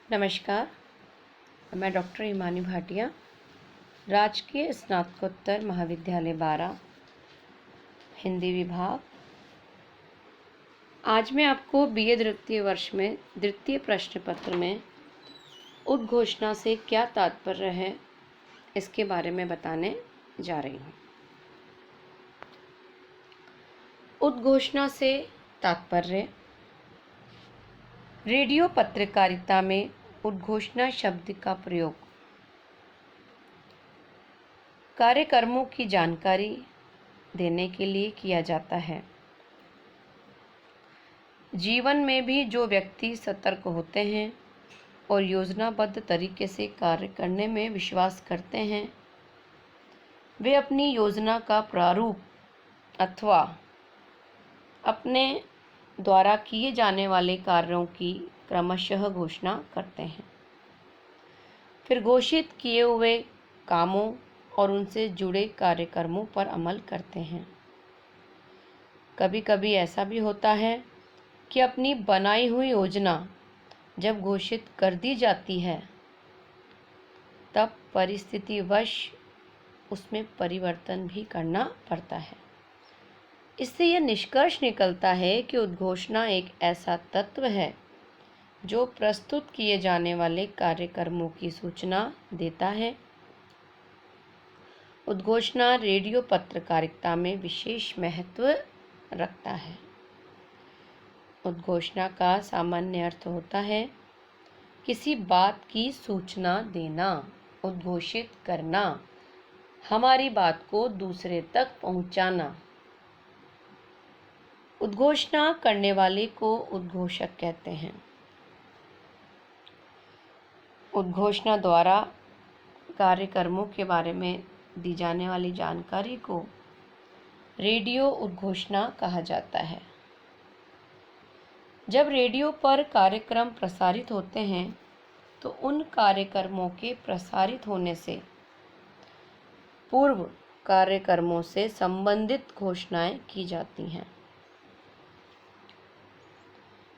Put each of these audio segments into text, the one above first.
नमस्कार। मैं डॉक्टर हिमानी भाटिया, राजकीय स्नातकोत्तर महाविद्यालय बारा, हिंदी विभाग। आज मैं आपको बीए द्वितीय वर्ष में द्वितीय प्रश्न पत्र में उद्घोषणा से क्या तात्पर्य है, इसके बारे में बताने जा रही हूँ। उद्घोषणा से तात्पर्य रेडियो पत्रकारिता में उद्घोषणा शब्द का प्रयोग कार्यक्रमों की जानकारी देने के लिए किया जाता है। जीवन में भी जो व्यक्ति सतर्क होते हैं और योजनाबद्ध तरीके से कार्य करने में विश्वास करते हैं, वे अपनी योजना का प्रारूप अथवा अपने द्वारा किए जाने वाले कार्यों की क्रमशः घोषणा करते हैं। फिर घोषित किए हुए कामों और उनसे जुड़े कार्यक्रमों पर अमल करते हैं। कभी कभी ऐसा भी होता है कि अपनी बनाई हुई योजना जब घोषित कर दी जाती है, तब परिस्थितिवश उसमें परिवर्तन भी करना पड़ता है। इससे यह निष्कर्ष निकलता है कि उद्घोषणा एक ऐसा तत्व है जो प्रस्तुत किए जाने वाले कार्यक्रमों की सूचना देता है। उद्घोषणा रेडियो पत्रकारिता में विशेष महत्व रखता है। उद्घोषणा का सामान्य अर्थ होता है किसी बात की सूचना देना, उद्घोषित करना, हमारी बात को दूसरे तक पहुंचाना। उद्घोषणा करने वाले को उद्घोषक कहते हैं। उद्घोषणा द्वारा कार्यक्रमों के बारे में दी जाने वाली जानकारी को रेडियो उद्घोषणा कहा जाता है। जब रेडियो पर कार्यक्रम प्रसारित होते हैं तो उन कार्यक्रमों के प्रसारित होने से पूर्व कार्यक्रमों से संबंधित घोषणाएं की जाती हैं।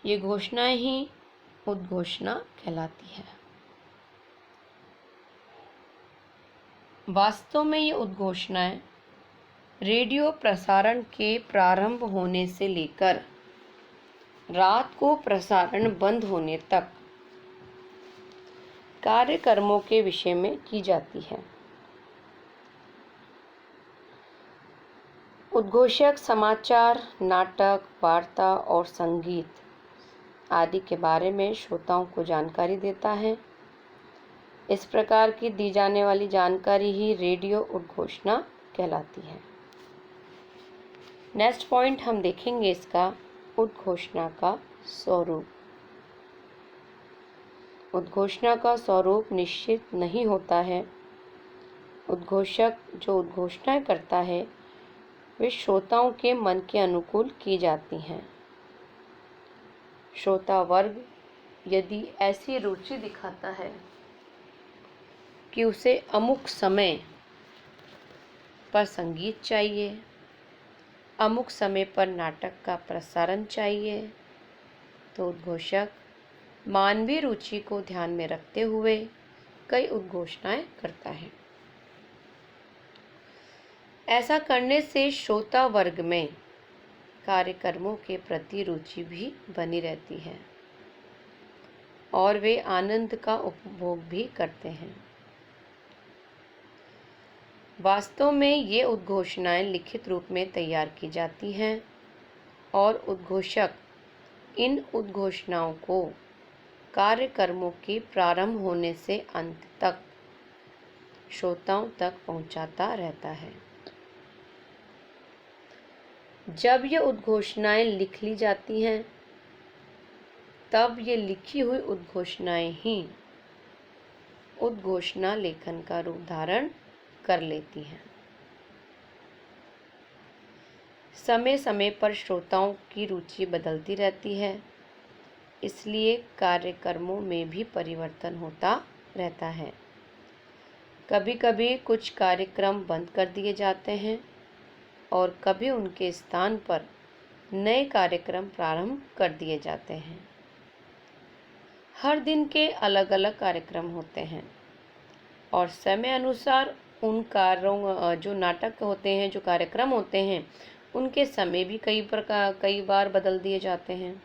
ये घोषणाएं ही उद्घोषणा कहलाती है। वास्तव में ये उद्घोषणाएं रेडियो प्रसारण के प्रारंभ होने से लेकर रात को प्रसारण बंद होने तक कार्यक्रमों के विषय में की जाती है। उद्घोषक समाचार, नाटक, वार्ता और संगीत आदि के बारे में श्रोताओं को जानकारी देता है। इस प्रकार की दी जाने वाली जानकारी ही रेडियो उद्घोषणा कहलाती है। नेक्स्ट पॉइंट हम देखेंगे इसका उद्घोषणा का स्वरूप। उद्घोषणा का स्वरूप निश्चित नहीं होता है। उद्घोषक जो उद्घोषणाएं करता है वे श्रोताओं के मन के अनुकूल की जाती हैं। श्रोता वर्ग यदि ऐसी रुचि दिखाता है कि उसे अमुक समय पर संगीत चाहिए, अमुक समय पर नाटक का प्रसारण चाहिए, तो उद्घोषक मानवीय रुचि को ध्यान में रखते हुए कई उद्घोषणाएं करता है। ऐसा करने से श्रोता वर्ग में कार्यक्रमों के प्रति रुचि भी बनी रहती है और वे आनंद का उपभोग भी करते हैं। वास्तव में ये उद्घोषणाएं लिखित रूप में तैयार की जाती हैं और उद्घोषक इन उद्घोषणाओं को कार्यक्रमों के प्रारंभ होने से अंत तक श्रोताओं तक पहुंचाता रहता है। जब ये उद्घोषणाएं लिख ली जाती हैं, तब ये लिखी हुई उद्घोषणाएं ही उद्घोषणा लेखन का रूप धारण कर लेती हैं। समय समय पर श्रोताओं की रुचि बदलती रहती है, इसलिए कार्यक्रमों में भी परिवर्तन होता रहता है। कभी कभी कुछ कार्यक्रम बंद कर दिए जाते हैं और कभी उनके स्थान पर नए कार्यक्रम प्रारंभ कर दिए जाते हैं। हर दिन के अलग अलग कार्यक्रम होते हैं और समय अनुसार उन कार्यों जो नाटक होते हैं, जो कार्यक्रम होते हैं, उनके समय भी कई बार बदल दिए जाते हैं।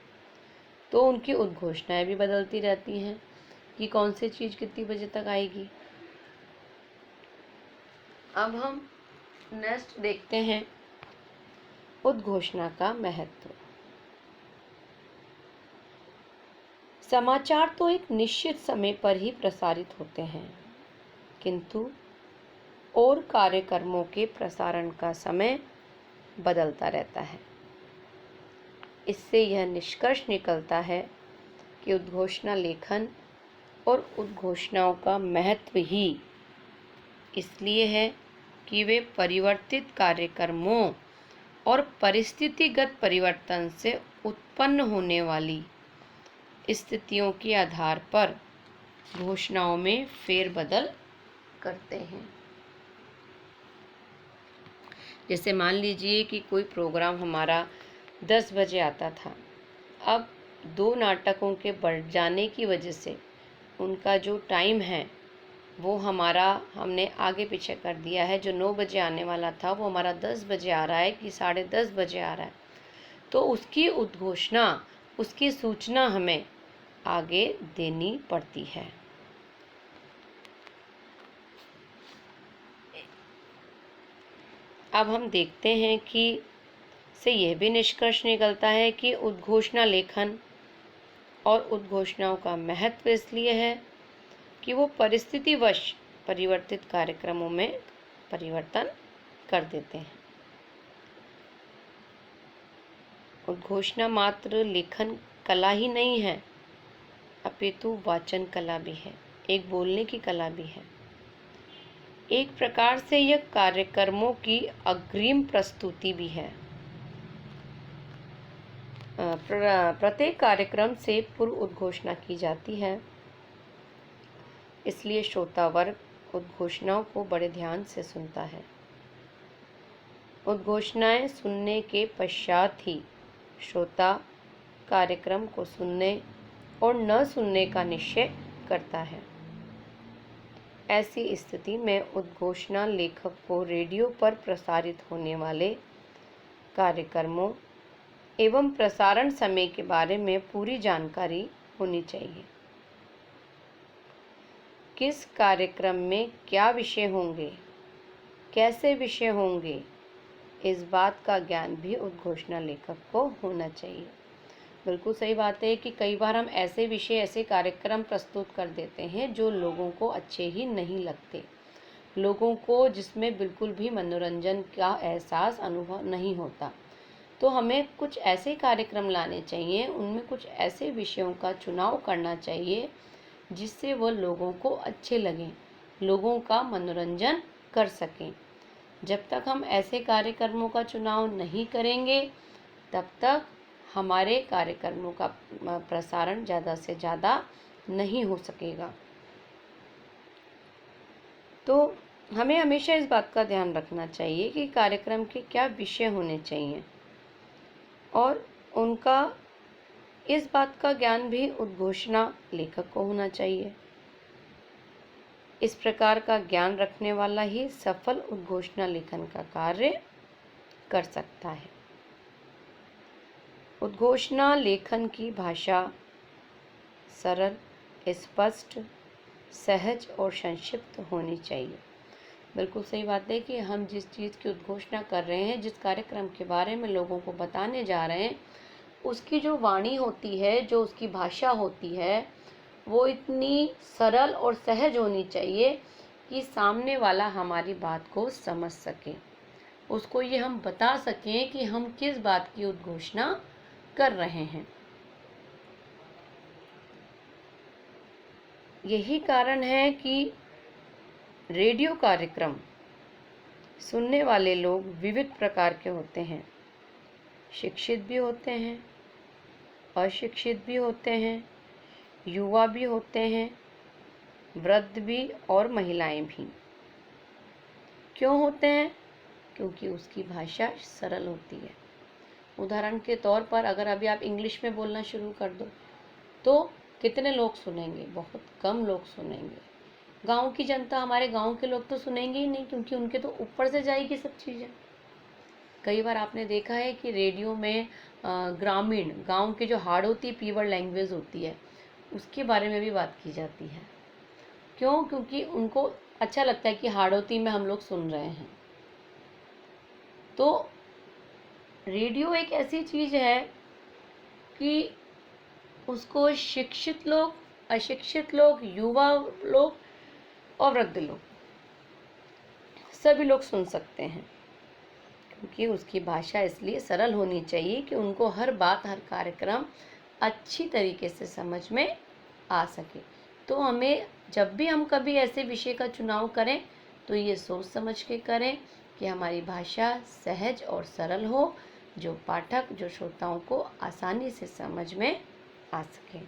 तो उनकी उद्घोषणाएं भी बदलती रहती हैं कि कौन सी चीज़ कितनी बजे तक आएगी। अब हम नेक्स्ट देखते हैं उद्घोषणा का महत्व। समाचार तो एक निश्चित समय पर ही प्रसारित होते हैं, किंतु और कार्यक्रमों के प्रसारण का समय बदलता रहता है। इससे यह निष्कर्ष निकलता है कि उद्घोषणा लेखन और उद्घोषणाओं का महत्व ही इसलिए है कि वे परिवर्तित कार्यक्रमों और परिस्थितिगत परिवर्तन से उत्पन्न होने वाली स्थितियों के आधार पर घोषणाओं में फेरबदल करते हैं। जैसे मान लीजिए कि कोई प्रोग्राम हमारा 10 बजे आता था, अब 2 नाटकों के बढ़ जाने की वजह से उनका जो टाइम है वो हमने आगे पीछे कर दिया है। जो 9 बजे आने वाला था वो हमारा 10 बजे आ रहा है कि 10:30 बजे आ रहा है। तो उसकी उद्घोषणा, उसकी सूचना हमें आगे देनी पड़ती है। अब हम देखते हैं कि से यह भी निष्कर्ष निकलता है कि उद्घोषणा लेखन और उद्घोषणाओं का महत्व इसलिए है कि वो परिस्थितिवश परिवर्तित कार्यक्रमों में परिवर्तन कर देते हैं। उद्घोषणा मात्र लेखन कला ही नहीं है, अपितु वाचन कला भी है, एक बोलने की कला भी है। एक प्रकार से यह कार्यक्रमों की अग्रिम प्रस्तुति भी है। प्रत्येक कार्यक्रम से पूर्व उद्घोषणा की जाती है, इसलिए श्रोता वर्ग उद्घोषणाओं को बड़े ध्यान से सुनता है। उद्घोषणाएं सुनने के पश्चात ही श्रोता कार्यक्रम को सुनने और न सुनने का निश्चय करता है। ऐसी स्थिति में उद्घोषणा लेखक को रेडियो पर प्रसारित होने वाले कार्यक्रमों एवं प्रसारण समय के बारे में पूरी जानकारी होनी चाहिए। किस कार्यक्रम में क्या विषय होंगे, कैसे विषय होंगे, इस बात का ज्ञान भी उद्घोषणा लेखक को होना चाहिए। बिल्कुल सही बात है कि कई बार हम ऐसे विषय, ऐसे कार्यक्रम प्रस्तुत कर देते हैं जो लोगों को अच्छे ही नहीं लगते, लोगों को जिसमें बिल्कुल भी मनोरंजन का एहसास, अनुभव नहीं होता। तो हमें कुछ ऐसे कार्यक्रम लाने चाहिए, उनमें कुछ ऐसे विषयों का चुनाव करना चाहिए जिससे वो लोगों को अच्छे लगें, लोगों का मनोरंजन कर सकें। जब तक हम ऐसे कार्यक्रमों का चुनाव नहीं करेंगे तब तक हमारे कार्यक्रमों का प्रसारण ज़्यादा से ज़्यादा नहीं हो सकेगा। तो हमें हमेशा इस बात का ध्यान रखना चाहिए कि कार्यक्रम के क्या विषय होने चाहिए और उनका इस बात का ज्ञान भी उद्घोषणा लेखक को होना चाहिए। इस प्रकार का ज्ञान रखने वाला ही सफल उद्घोषणा लेखन का कार्य कर सकता है। उद्घोषणा लेखन की भाषा सरल, स्पष्ट, सहज और संक्षिप्त होनी चाहिए। बिल्कुल सही बात है कि हम जिस चीज़ की उद्घोषणा कर रहे हैं, जिस कार्यक्रम के बारे में लोगों को बताने जा रहे हैं, उसकी जो वाणी होती है, जो उसकी भाषा होती है, वो इतनी सरल और सहज होनी चाहिए कि सामने वाला हमारी बात को समझ सके, उसको ये हम बता सकें कि हम किस बात की उद्घोषणा कर रहे हैं। यही कारण है कि रेडियो कार्यक्रम सुनने वाले लोग विविध प्रकार के होते हैं। शिक्षित भी होते हैं, अशिक्षित भी होते हैं, युवा भी होते हैं, वृद्ध भी और महिलाएं भी। क्यों होते हैं? क्योंकि उसकी भाषा सरल होती है। उदाहरण के तौर पर अगर अभी आप इंग्लिश में बोलना शुरू कर दो तो कितने लोग सुनेंगे? बहुत कम लोग सुनेंगे। गांव की जनता, हमारे गांव के लोग तो सुनेंगे ही नहीं, क्योंकि उनके तो ऊपर से जाएगी सब चीज़ें। कई बार आपने देखा है कि रेडियो में ग्रामीण गांव के जो हाड़ौती पीवर लैंग्वेज होती है उसके बारे में भी बात की जाती है। क्यों? क्योंकि उनको अच्छा लगता है कि हाड़ौती में हम लोग सुन रहे हैं। तो रेडियो एक ऐसी चीज़ है कि उसको शिक्षित लोग, अशिक्षित लोग, युवा लोग और वृद्ध लोग, सभी लोग सुन सकते हैं, क्योंकि उसकी भाषा इसलिए सरल होनी चाहिए कि उनको हर बात, हर कार्यक्रम अच्छी तरीके से समझ में आ सके। तो हमें जब भी हम कभी ऐसे विषय का चुनाव करें तो ये सोच समझ के करें कि हमारी भाषा सहज और सरल हो, जो पाठक, जो श्रोताओं को आसानी से समझ में आ सके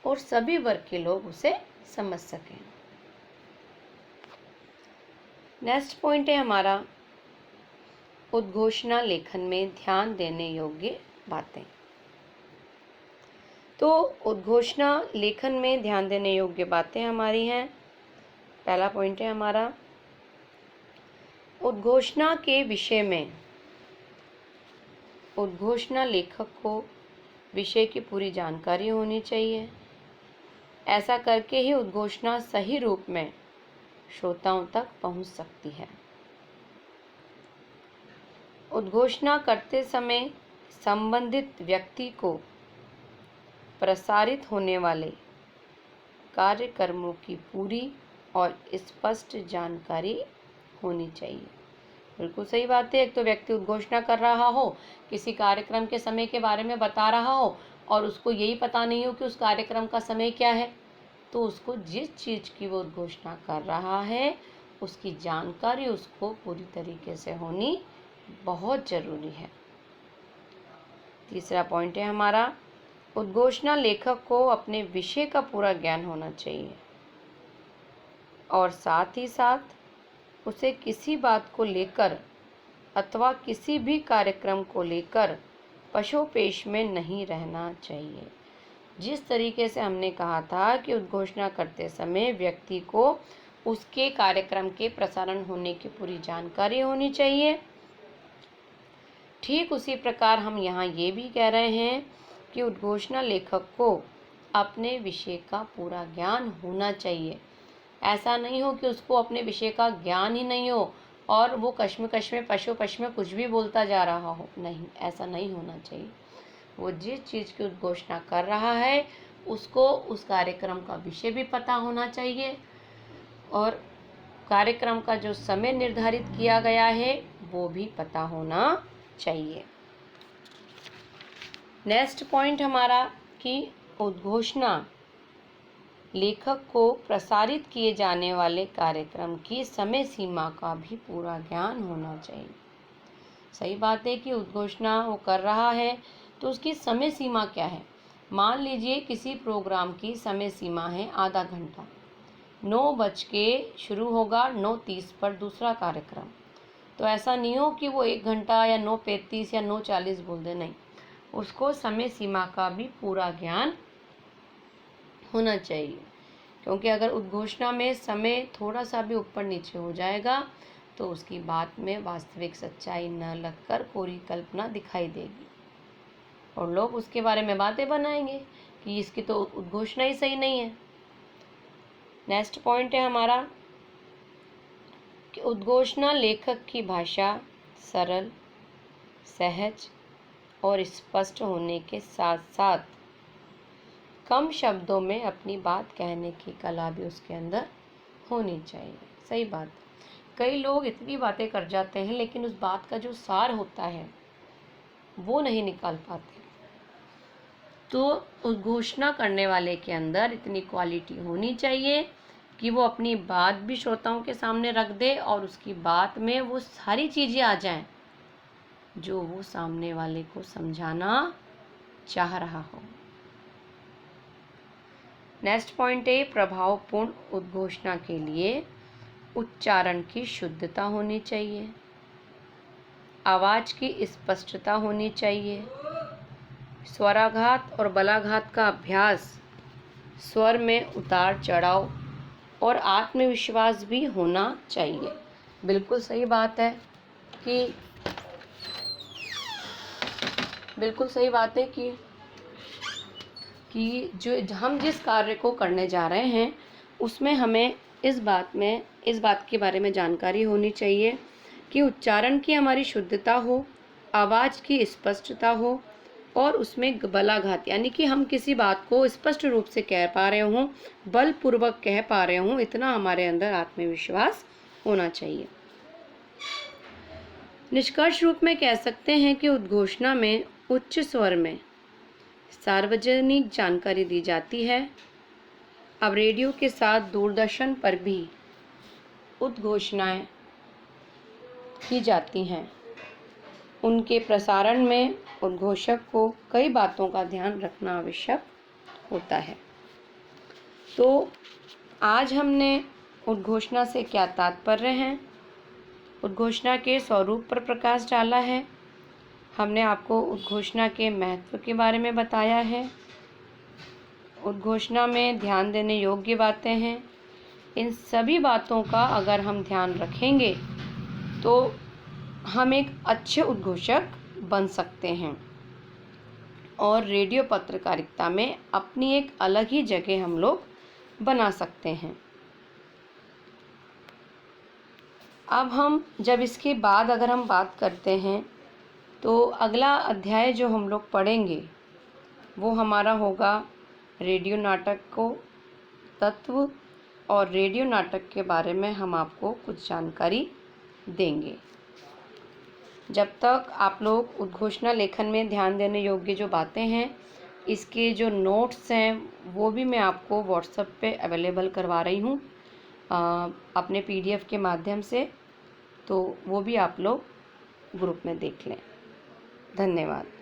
और सभी वर्ग के लोग उसे समझ सकें। नेक्स्ट पॉइंट है हमारा उद्घोषणा लेखन में ध्यान देने योग्य बातें। तो उद्घोषणा लेखन में ध्यान देने योग्य बातें हमारी हैं। पहला पॉइंट है हमारा उद्घोषणा के विषय में उद्घोषणा लेखक को विषय की पूरी जानकारी होनी चाहिए। ऐसा करके ही उद्घोषणा सही रूप में श्रोताओं तक पहुंच सकती है। उद्घोषणा करते समय संबंधित व्यक्ति को प्रसारित होने वाले कार्यक्रमों की पूरी और स्पष्ट जानकारी होनी चाहिए। बिल्कुल सही बात है। एक तो व्यक्ति उद्घोषणा कर रहा हो, किसी कार्यक्रम के समय के बारे में बता रहा हो और उसको यही पता नहीं हो कि उस कार्यक्रम का समय क्या है, तो उसको जिस चीज़ की वो उद्घोषणा कर रहा है उसकी जानकारी उसको पूरी तरीके से होनी बहुत ज़रूरी है। तीसरा पॉइंट है हमारा उद्घोषणा लेखक को अपने विषय का पूरा ज्ञान होना चाहिए और साथ ही साथ उसे किसी बात को लेकर अथवा किसी भी कार्यक्रम को लेकर पशोपेश में नहीं रहना चाहिए। जिस तरीके से हमने कहा था कि उद्घोषणा करते समय व्यक्ति को उसके कार्यक्रम के प्रसारण होने की पूरी जानकारी होनी चाहिए, ठीक उसी प्रकार हम यहाँ ये भी कह रहे हैं कि उद्घोषणा लेखक को अपने विषय का पूरा ज्ञान होना चाहिए। ऐसा नहीं हो कि उसको अपने विषय का ज्ञान ही नहीं हो और वो कश्मकश में पशु में कुछ भी बोलता जा रहा हो। नहीं, ऐसा नहीं होना चाहिए। वो जिस चीज़ की उद्घोषणा कर रहा है उसको उस कार्यक्रम का विषय भी पता होना चाहिए और कार्यक्रम का जो समय निर्धारित किया गया है वो भी पता होना चाहिए। नेक्स्ट पॉइंट हमारा कि उद्घोषणा लेखक को प्रसारित किए जाने वाले कार्यक्रम की समय सीमा का भी पूरा ज्ञान होना चाहिए। सही बात है कि उद्घोषणा वो कर रहा है तो उसकी समय सीमा क्या है। मान लीजिए किसी प्रोग्राम की समय सीमा है आधा घंटा, 9 बज के शुरू होगा, 9:30 पर दूसरा कार्यक्रम। तो ऐसा नहीं हो कि वो 1 घंटा या 9:35 या 9:40 बोल दे, नहीं, उसको समय सीमा का भी पूरा ज्ञान होना चाहिए। क्योंकि अगर उद्घोषणा में समय थोड़ा सा भी ऊपर नीचे हो जाएगा तो उसकी बात में वास्तविक सच्चाई न लगकर कोरी कल्पना दिखाई देगी और लोग उसके बारे में बातें बनाएंगे कि इसकी तो उद्घोषणा ही सही नहीं है। नेक्स्ट पॉइंट है हमारा कि उद्घोषणा लेखक की भाषा सरल, सहज और स्पष्ट होने के साथ साथ कम शब्दों में अपनी बात कहने की कला भी उसके अंदर होनी चाहिए। सही बात। कई लोग इतनी बातें कर जाते हैं लेकिन उस बात का जो सार होता है वो नहीं निकाल पाते। तो उद्घोषणा करने वाले के अंदर इतनी क्वालिटी होनी चाहिए कि वो अपनी बात भी श्रोताओं के सामने रख दे और उसकी बात में वो सारी चीज़ें आ जाएं जो वो सामने वाले को समझाना चाह रहा हो। नेक्स्ट पॉइंट है प्रभावपूर्ण उद्घोषणा के लिए उच्चारण की शुद्धता होनी चाहिए, आवाज़ की स्पष्टता होनी चाहिए, स्वराघात और बलाघात का अभ्यास स्वर में उतार चढ़ाव और आत्मविश्वास भी होना चाहिए। बिल्कुल सही बात है कि जो हम जिस कार्य को करने जा रहे हैं उसमें हमें इस बात के बारे में जानकारी होनी चाहिए कि उच्चारण की हमारी शुद्धता हो, आवाज़ की स्पष्टता हो और उसमें बलाघात यानी कि हम किसी बात को स्पष्ट रूप से कह पा रहे हों, बलपूर्वक कह पा रहे हों, इतना हमारे अंदर आत्मविश्वास होना चाहिए। निष्कर्ष रूप में कह सकते हैं कि उद्घोषणा में उच्च स्वर में सार्वजनिक जानकारी दी जाती है। अब रेडियो के साथ दूरदर्शन पर भी उद्घोषणाएं की जाती हैं। उनके प्रसारण में उद्घोषक को कई बातों का ध्यान रखना आवश्यक होता है। तो आज हमने उद्घोषणा से क्या तात्पर्य है, उद्घोषणा के स्वरूप पर प्रकाश डाला है। हमने आपको उद्घोषणा के महत्व के बारे में बताया है। उद्घोषणा में ध्यान देने योग्य बातें हैं। इन सभी बातों का अगर हम ध्यान रखेंगे तो हम एक अच्छे उद्घोषक बन सकते हैं और रेडियो पत्रकारिता में अपनी एक अलग ही जगह हम लोग बना सकते हैं। अब हम जब इसके बाद अगर हम बात करते हैं तो अगला अध्याय जो हम लोग पढ़ेंगे वो हमारा होगा रेडियो नाटक को तत्व, और रेडियो नाटक के बारे में हम आपको कुछ जानकारी देंगे। जब तक आप लोग उद्घोषणा लेखन में ध्यान देने योग्य जो बातें हैं, इसके जो नोट्स हैं वो भी मैं आपको व्हाट्सएप पे अवेलेबल करवा रही हूँ अपने PDF के माध्यम से, तो वो भी आप लोग ग्रुप में देख लें। धन्यवाद।